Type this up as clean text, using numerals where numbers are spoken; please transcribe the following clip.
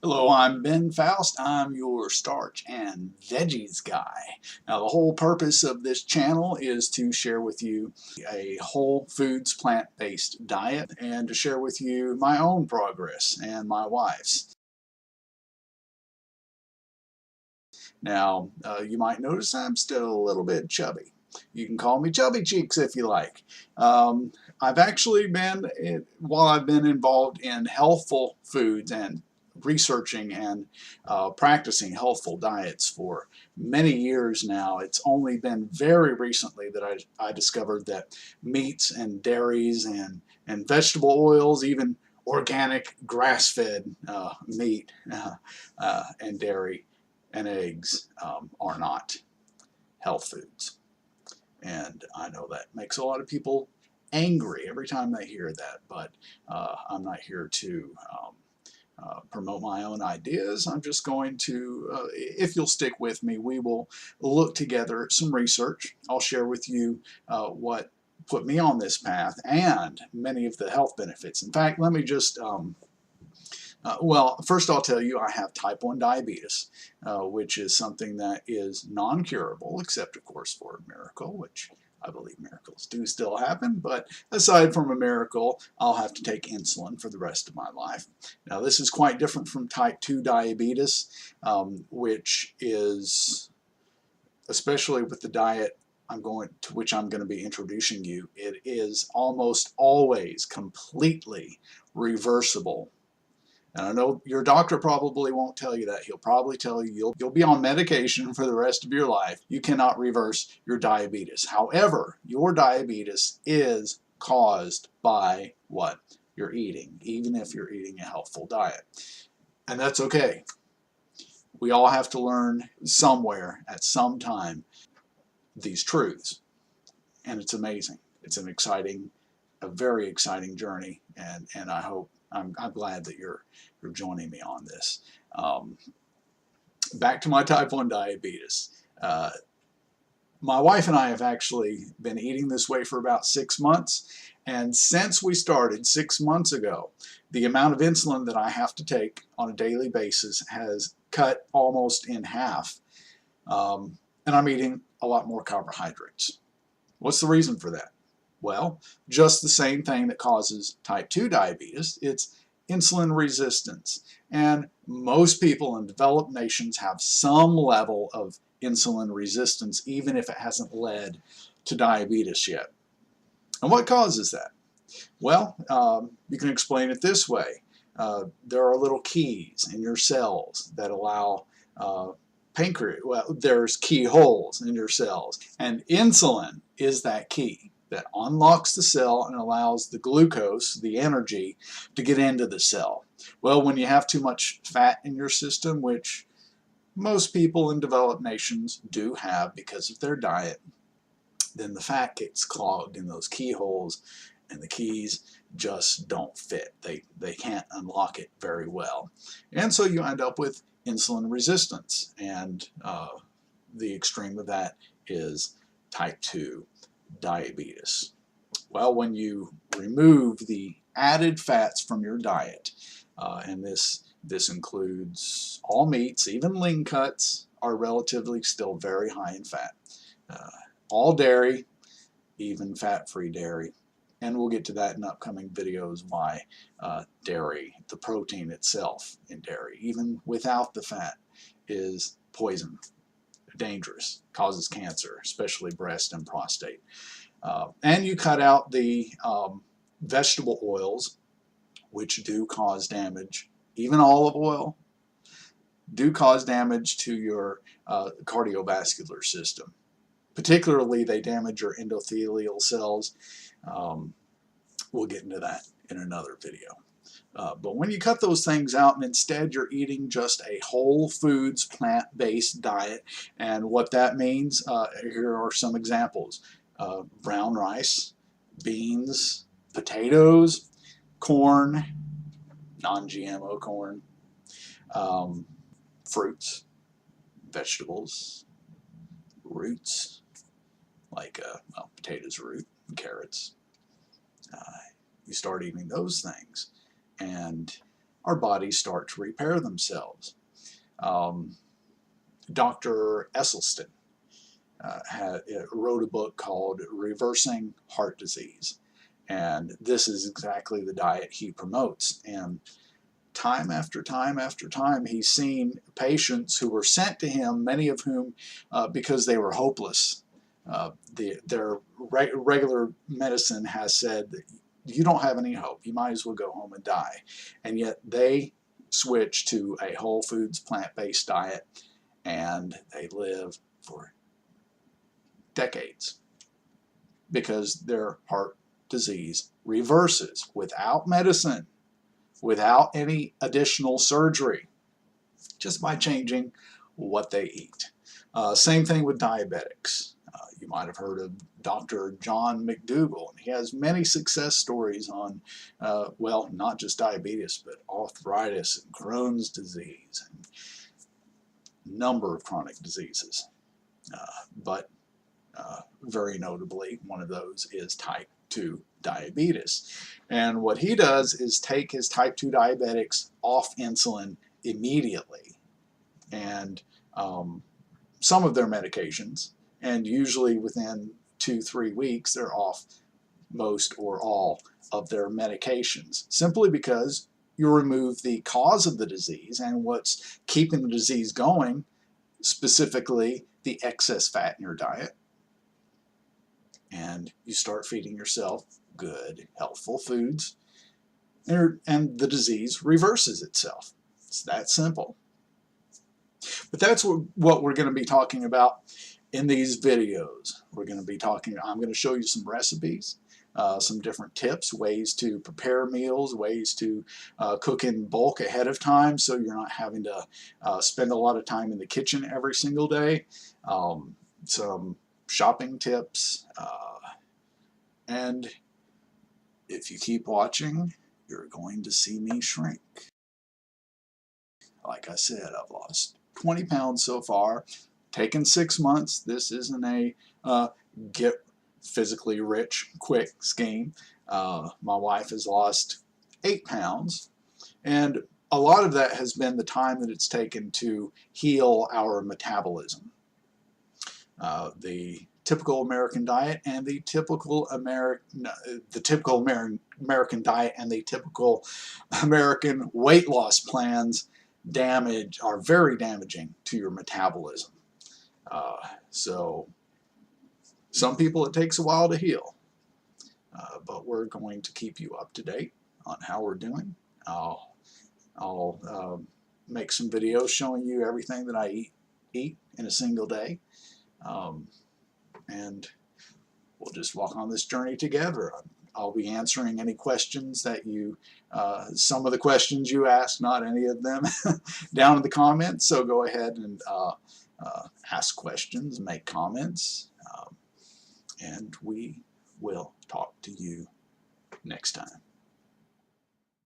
Hello, I'm Ben Faust. I'm your starch and veggies guy. Now, the whole purpose of this channel is to share with you a whole foods plant-based diet and to share with you my own progress and my wife's. Now, you might notice I'm still a little bit chubby. You can call me Chubby Cheeks if you like. I've actually been, while I've been involved in healthful foods and researching and practicing healthful diets for many years now, it's only been very recently that I discovered that meats and dairies and vegetable oils, even organic grass-fed meat and dairy and eggs are not health foods. And I know that makes a lot of people angry every time they hear that, but I'm not here to promote my own ideas. I'm just going to, if you'll stick with me, we will look together at some research. I'll share with you what put me on this path and many of the health benefits. In fact, let me just well, first I'll tell you I have type 1 diabetes, which is something that is non-curable, except of course for a miracle, which I believe miracles do still happen, but aside from a miracle, I'll have to take insulin for the rest of my life. Now this is quite different from type 2 diabetes, which is, especially with the diet I'm going to be introducing you, it is almost always completely reversible. And I know your doctor probably won't tell you that. He'll probably tell you you'll be on medication for the rest of your life. You cannot reverse your diabetes. However, your diabetes is caused by what you're eating, even if you're eating a healthful diet. And that's okay. We all have to learn somewhere at some time these truths. And it's amazing. It's an exciting, a very exciting journey, and I hope I'm glad that you're joining me on this. Back to my type 1 diabetes. My wife and I have actually been eating this way for about 6 months, and since we started 6 months ago, the amount of insulin that I have to take on a daily basis has cut almost in half, and I'm eating a lot more carbohydrates. What's the reason for that? Well, just the same thing that causes type 2 diabetes. It's insulin resistance. And most people in developed nations have some level of insulin resistance, even if it hasn't led to diabetes yet. And what causes that? Well, you can explain it this way. There are little keys in your cells that allow pancreas, well, there's keyholes in your cells, and insulin is that key that unlocks the cell and allows the glucose, the energy, to get into the cell. Well, when you have too much fat in your system, which most people in developed nations do have because of their diet, then the fat gets clogged in those keyholes and the keys just don't fit. They can't unlock it very well. And so you end up with insulin resistance, and the extreme of that is type 2 diabetes. Well, when you remove the added fats from your diet, and this includes all meats, even lean cuts are relatively still very high in fat, all dairy, even fat-free dairy, and we'll get to that in upcoming videos why dairy, the protein itself in dairy, even without the fat, is poison, dangerous, causes cancer, especially breast and prostate. And you cut out the vegetable oils, which do cause damage. Even olive oil do cause damage to your cardiovascular system. Particularly, they damage your endothelial cells. We'll get into that in another video. But when you cut those things out and instead you're eating just a whole foods plant-based diet, and what that means, here are some examples. Brown rice, beans, potatoes, corn, non-GMO corn, fruits, vegetables, roots, like well, potatoes root, and carrots. You start eating those things, and our bodies start to repair themselves. Dr. Esselstyn wrote a book called Reversing Heart Disease, and this is exactly the diet he promotes. And time after time after time, he's seen patients who were sent to him, many of whom, because they were hopeless, their regular medicine has said that you don't have any hope, you might as well go home and die. And yet they switch to a whole foods, plant-based diet, and they live for decades because their heart disease reverses without medicine, without any additional surgery, just by changing what they eat. Same thing with diabetics. You might have heard of Dr. John McDougall. He has many success stories on, well, not just diabetes, but arthritis and Crohn's disease and a number of chronic diseases. But very notably, one of those is type 2 diabetes. And what he does is take his type 2 diabetics off insulin immediately, and some of their medications, and usually within 2-3 weeks they're off most or all of their medications, simply because you remove the cause of the disease and what's keeping the disease going, specifically the excess fat in your diet, and you start feeding yourself good, healthful foods, and the disease reverses itself. It's that simple. But that's what we're going to be talking about in these videos. I'm going to show you some recipes, some different tips, ways to prepare meals, ways to cook in bulk ahead of time so you're not having to spend a lot of time in the kitchen every single day, some shopping tips, and if you keep watching, you're going to see me shrink. Like I said, I've lost 20 pounds so far, taken 6 months. This isn't a get physically rich quick scheme. My wife has lost 8 pounds, and a lot of that has been the time that it's taken to heal our metabolism. The typical American diet and the typical American diet and the typical American weight loss plans are very damaging to your metabolism. So some people it takes a while to heal, but we're going to keep you up to date on how we're doing. I'll make some videos showing you everything that I eat in a single day. And we'll just walk on this journey together. I'll be answering any questions that some of the questions you asked, not any of them, down in the comments. So go ahead and ask questions, make comments, and we will talk to you next time.